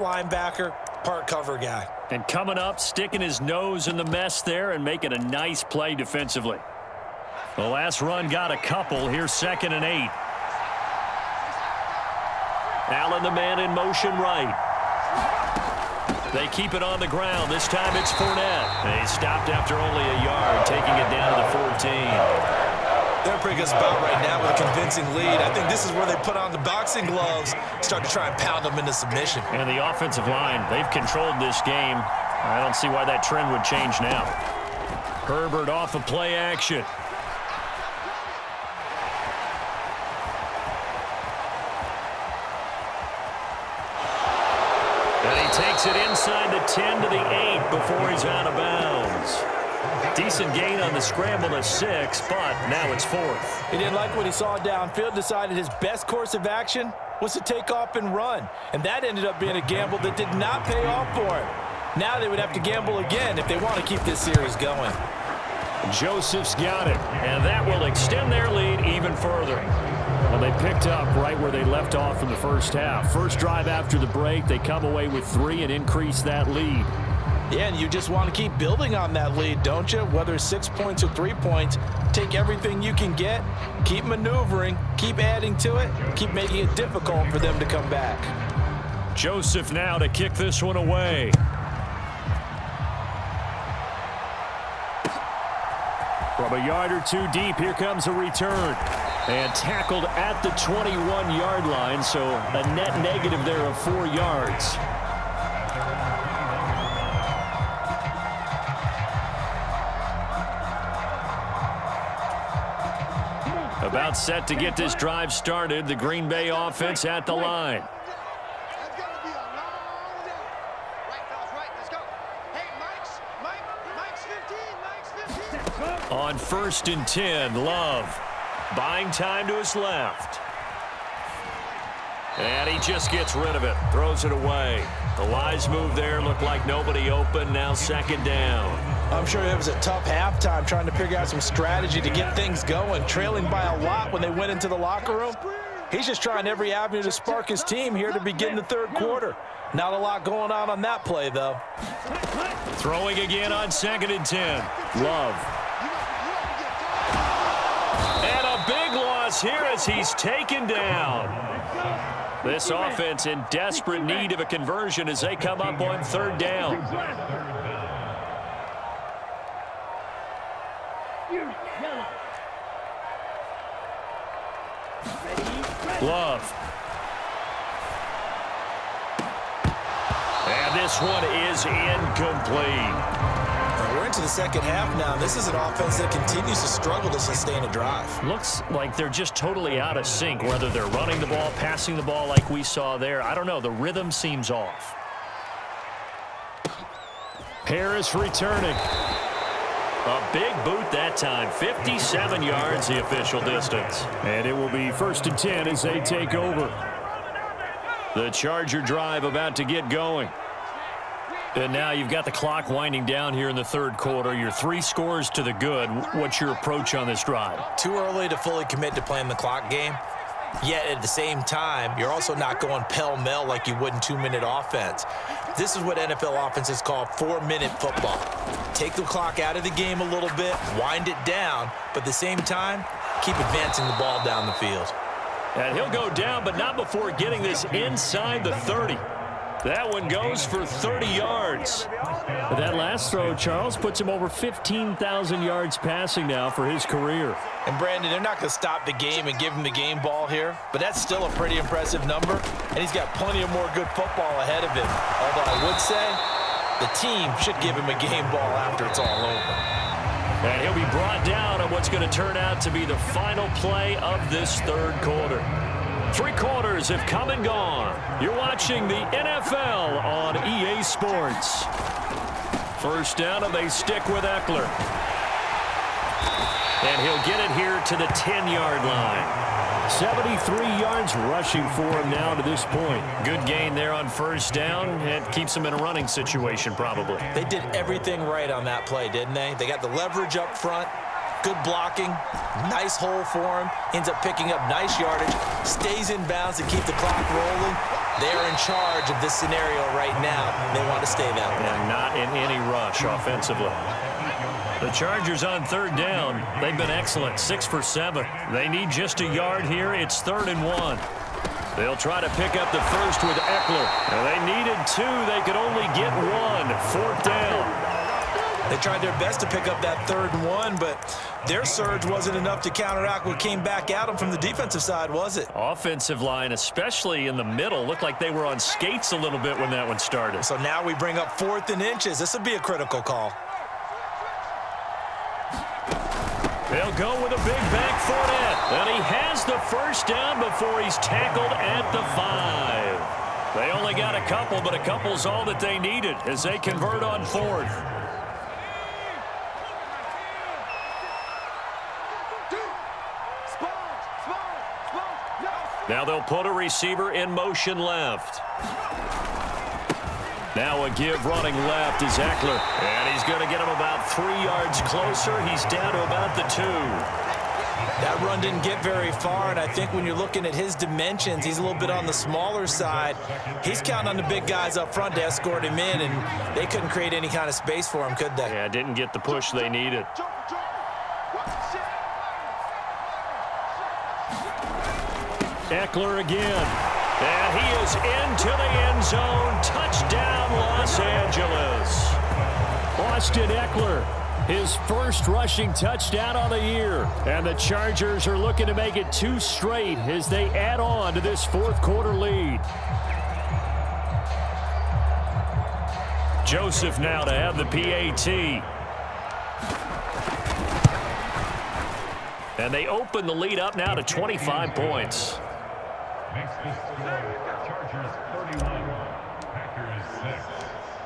linebacker, part cover guy. And coming up, sticking his nose in the mess there and making a nice play defensively. The last run got a couple. Here's 2nd and 8. Allen, the man in motion right. They keep it on the ground. This time it's Fournette. They stopped after only a yard, taking it down to the 14. They're a pretty good spot right now with a convincing lead. I think this is where they put on the boxing gloves, start to try and pound them into submission. And the offensive line, they've controlled this game. I don't see why that trend would change now. Herbert off of play action. And he takes it inside the 10 to the 8 before he's out of bounds. Decent gain on the scramble to 6, but now it's 4th. He didn't like what he saw downfield, decided his best course of action was to take off and run. And that ended up being a gamble that did not pay off for him. Now they would have to gamble again if they want to keep this series going. Joseph's got it, and that will extend their lead even further. Well, they picked up right where they left off in the first half. First drive after the break, they come away with 3 and increase that lead. Yeah, and you just want to keep building on that lead, don't you? Whether it's 6 points or 3 points, take everything you can get, keep maneuvering, keep adding to it, keep making it difficult for them to come back. Joseph now to kick this one away. From a yard or 2 deep, here comes a return. And tackled at the 21-yard line, so a net negative there of 4 yards. About set to get this drive started. The Green Bay offense at the line. On 1st and 10, Love buying time to his left. And he just gets rid of it, throws it away. The wise move there, looked like nobody open, now 2nd down. I'm sure it was a tough halftime trying to figure out some strategy to get things going, trailing by a lot when they went into the locker room. He's just trying every avenue to spark his team here to begin the 3rd quarter. Not a lot going on that play, though. Throwing again on 2nd and 10. Love. And a big loss here as he's taken down. This offense in desperate need of a conversion as they come up on 3rd down. Love. And this one is incomplete. We're into the 2nd half now. This is an offense that continues to struggle to sustain a drive. Looks like they're just totally out of sync, whether they're running the ball, passing the ball like we saw there. I don't know. The rhythm seems off. Harris returning. A big boot that time. 57 yards the official distance. And it will be 1st and 10 as they take over. The Charger drive about to get going. And now you've got the clock winding down here in the 3rd quarter. You're 3 scores to the good. What's your approach on this drive? Too early to fully commit to playing the clock game. Yet at the same time, you're also not going pell-mell like you would in 2-minute offense. This is what NFL offenses call 4-minute football. Take the clock out of the game a little bit, wind it down, but at the same time, keep advancing the ball down the field. And he'll go down, but not before getting this inside the 30. That one goes for 30 yards. But that last throw, Charles, puts him over 15,000 yards passing now for his career. And, Brandon, they're not going to stop the game and give him the game ball here, but that's still a pretty impressive number, and he's got plenty of more good football ahead of him. Although I would say the team should give him a game ball after it's all over. And he'll be brought down on what's going to turn out to be the final play of this 3rd quarter. 3 quarters have come and gone. You're watching the NFL on EA Sports. 1st down, and they stick with Eckler. And he'll get it here to the 10-yard line. 73 yards rushing for him now to this point. Good gain there on 1st down. It keeps him in a running situation probably. They did everything right on that play, didn't they? They got the leverage up front. Good blocking, nice hole for him, ends up picking up nice yardage, stays in bounds to keep the clock rolling. They are in charge of this scenario right now. They want to stay that way. And not in any rush offensively. The Chargers on third down. They've been excellent, 6 for 7. They need just a yard here. It's 3rd and 1. They'll try to pick up the first with Eckler. And they needed 2. They could only get 1. 4th down. They tried their best to pick up that 3rd and 1, but their surge wasn't enough to counteract what came back at them from the defensive side, was it? Offensive line, especially in the middle, looked like they were on skates a little bit when that one started. So now we bring up 4th and inches. This would be a critical call. They'll go with a big back Fournette. And he has the first down before he's tackled at the 5. They only got a couple, but a couple's all that they needed as they convert on 4th. Now they'll put a receiver in motion left. Now a give running left is Eckler. And he's going to get him about 3 yards closer. He's down to about the 2. That run didn't get very far, and I think when you're looking at his dimensions, he's a little bit on the smaller side. He's counting on the big guys up front to escort him in, and they couldn't create any kind of space for him, could they? Yeah, didn't get the push they needed. Eckler again. And he is into the end zone. Touchdown, Los Angeles. Austin Eckler, his first rushing touchdown on the year. And the Chargers are looking to make it 2 straight as they add on to this 4th quarter lead. Joseph now to have the PAT. And they open the lead up now to 25 points.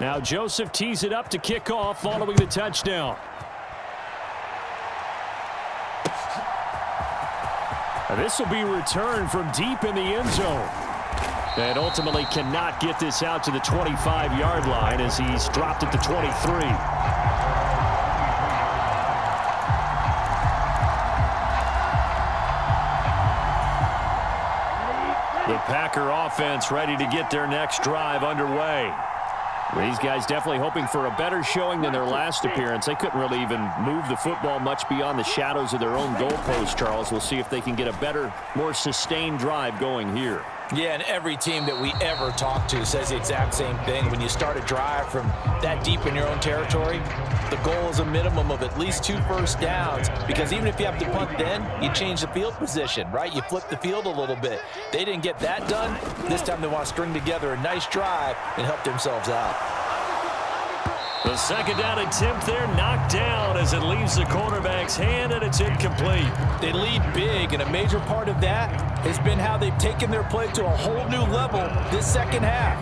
Now Joseph tees it up to kick off following the touchdown. And this will be returned from deep in the end zone. And ultimately cannot get this out to the 25-yard line as he's dropped at the 23. The Packer offense ready to get their next drive underway. These guys definitely hoping for a better showing than their last appearance. They couldn't really even move the football much beyond the shadows of their own goalpost, Charles. We'll see if they can get a better, more sustained drive going here. Yeah, and every team that we ever talk to says the exact same thing. When you start a drive from that deep in your own territory, the goal is a minimum of at least 2 first downs, because even if you have to punt then, you change the field position, right? You flip the field a little bit. They didn't get that done. This time they want to string together a nice drive and help themselves out. The second down attempt there knocked down as it leaves the quarterback's hand, and it's incomplete. They lead big, and a major part of that has been how they've taken their play to a whole new level this second half.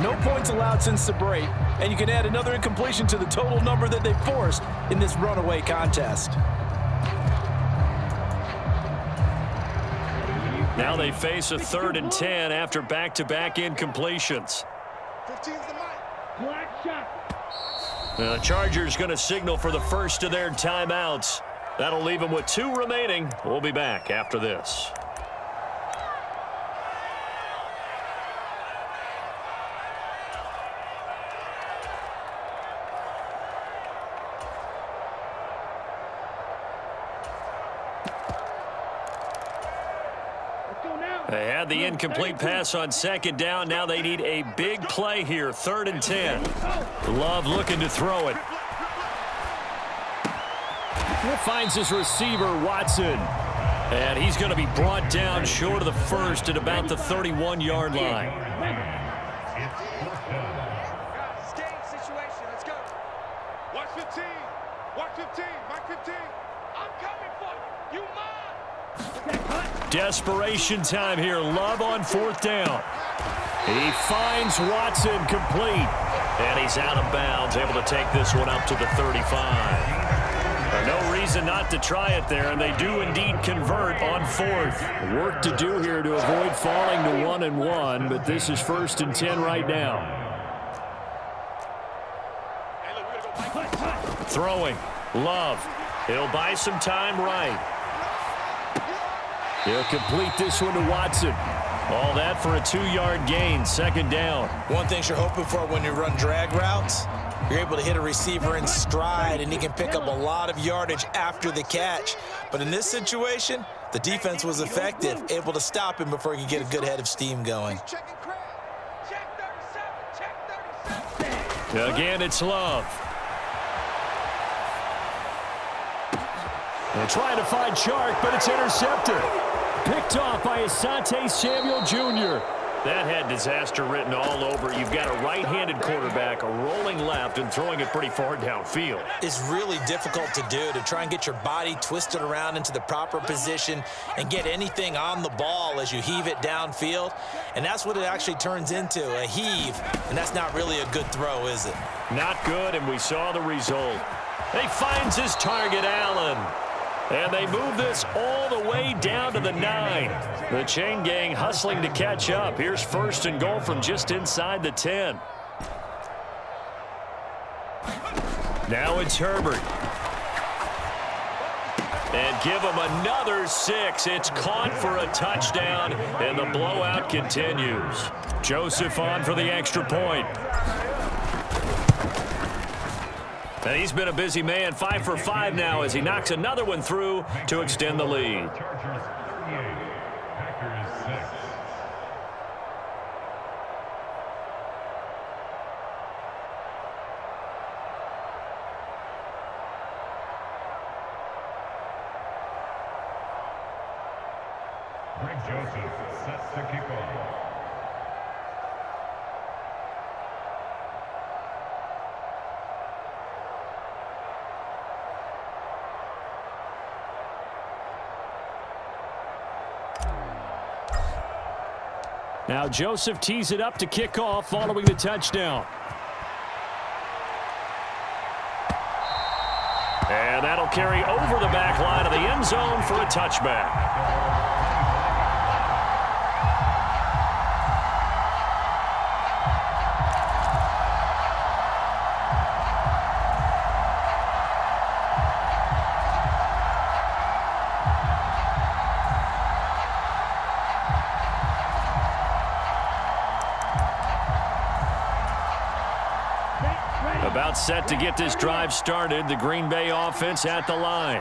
No points allowed since the break, and you can add another incompletion to the total number that they forced in this runaway contest. Now they face a 3rd and 10 after back-to-back incompletions. 15's the mic. Black shot. The Chargers going to signal for the first of their timeouts. That'll leave them with 2 remaining. We'll be back after this. They had the incomplete pass on second down. Now they need a big play here. 3rd and 10. Love looking to throw it. Finds his receiver, Watson. And he's going to be brought down short of the first at about the 31-yard line. Situation. Let's go. Watch 15. Watch 15. Mike 15. I'm coming for you. You mine. Desperation time here. Love on 4th down. He finds Watson complete. And he's out of bounds, able to take this one up to the 35. No reason not to try it there, and they do indeed convert on 4th. Work to do here to avoid falling to 1-1, but this is 1st and 10 right now. Throwing. Love. He'll buy some time right. He'll complete this one to Watson. All that for a 2-yard gain, second down. One thing you're hoping for when you run drag routes, you're able to hit a receiver in stride, and he can pick up a lot of yardage after the catch. But in this situation, the defense was effective, able to stop him before he could get a good head of steam going. Again, it's Love. They're trying to find Chark, but it's intercepted. Picked off by Asante Samuel Jr. That had disaster written all over. You've got a right-handed quarterback, a rolling left, and throwing it pretty far downfield. It's really difficult to do, to try and get your body twisted around into the proper position and get anything on the ball as you heave it downfield. And that's what it actually turns into, a heave. And that's not really a good throw, is it? Not good, and we saw the result. He finds his target, Allen. And they move this all the way down to the 9. The chain gang hustling to catch up. Here's first and goal from just inside the 10. Now it's Herbert. And give him another 6. It's caught for a touchdown, and the blowout continues. Joseph on for the extra point. And he's been a busy man, 5 for 5 now as he knocks another one through to extend the lead. Greg Joseph sets the kickoff. Now Joseph tees it up to kick off following the touchdown. And that'll carry over the back line of the end zone for a touchback. About set to get this drive started, the Green Bay offense at the line.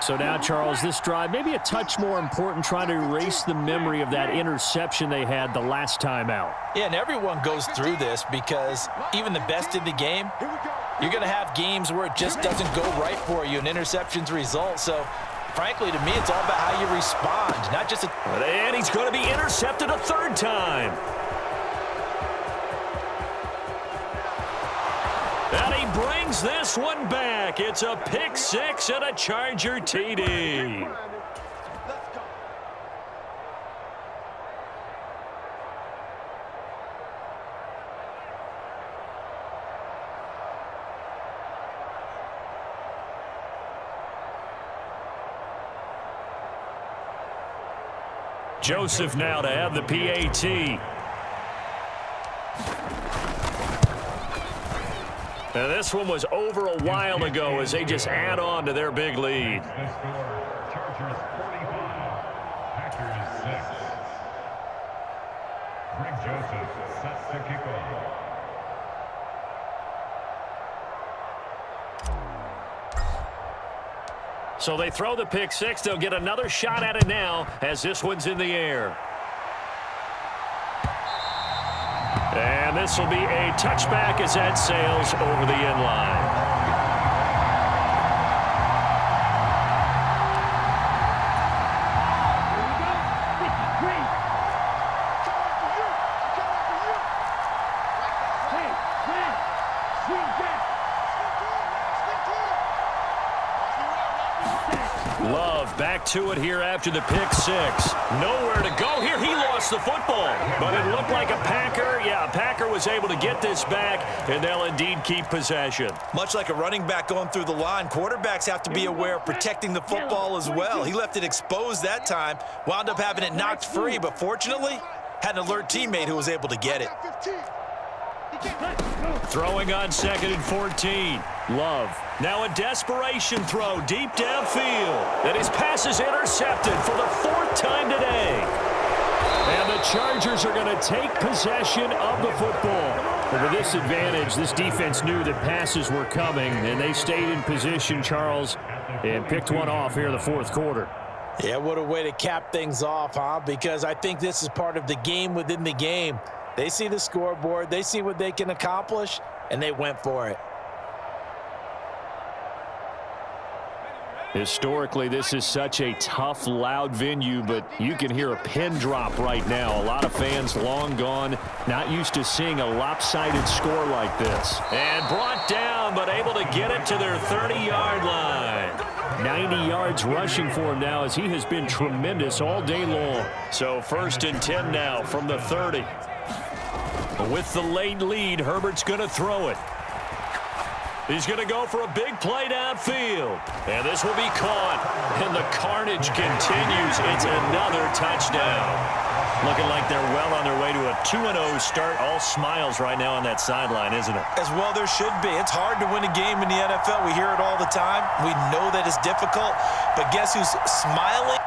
So now, Charles, this drive maybe a touch more important, trying to erase the memory of that interception they had the last time out. Yeah, and everyone goes through this because even the best in the game, you're going to have games where it just doesn't go right for you and interceptions result. So, frankly, to me, it's all about how you respond, not just a... And he's going to be intercepted a third time. And he brings this one back. It's a pick 6 and a Charger TD. Joseph now to have the PAT. Now this one was over a while ago as they just add on to their big lead. The score, Chargers 45, Packers 6. Greg Joseph sets the kickoff. So they throw the pick 6. They'll get another shot at it now as this one's in the air. And this will be a touchback as that sails over the end line. Love back to it here after the pick 6. Nowhere to go here. He lost the football, but it looked like a Packer. Yeah, a Packer was able to get this back, and they'll indeed keep possession. Much like a running back going through the line, quarterbacks have to be aware of protecting the football as well. He left it exposed that time, wound up having it knocked free, but fortunately, had an alert teammate who was able to get it. Throwing on 2nd and 14. Love. Now a desperation throw deep downfield. And his pass is intercepted for the 4th time today. And And the Chargers are going to take possession of the football. But with this advantage, this defense knew that passes were coming, and they stayed in position, Charles, and picked one off here in the fourth quarter. Yeah, what a way to cap things off, huh? Because I think this is part of the game within the game. They see the scoreboard, they see what they can accomplish, and they went for it. Historically, this is such a tough, loud venue, but you can hear a pin drop right now. A lot of fans long gone, not used to seeing a lopsided score like this. And brought down, but able to get it to their 30-yard line. 90 yards rushing for him now as he has been tremendous all day long. So 1st and 10 now from the 30. With the late lead, Herbert's going to throw it. He's going to go for a big play downfield. And this will be caught. And the carnage continues. It's another touchdown. Looking like they're well on their way to a 2-0 start. All smiles right now on that sideline, isn't it? As well there should be. It's hard to win a game in the NFL. We hear it all the time. We know that it's difficult. But guess who's smiling?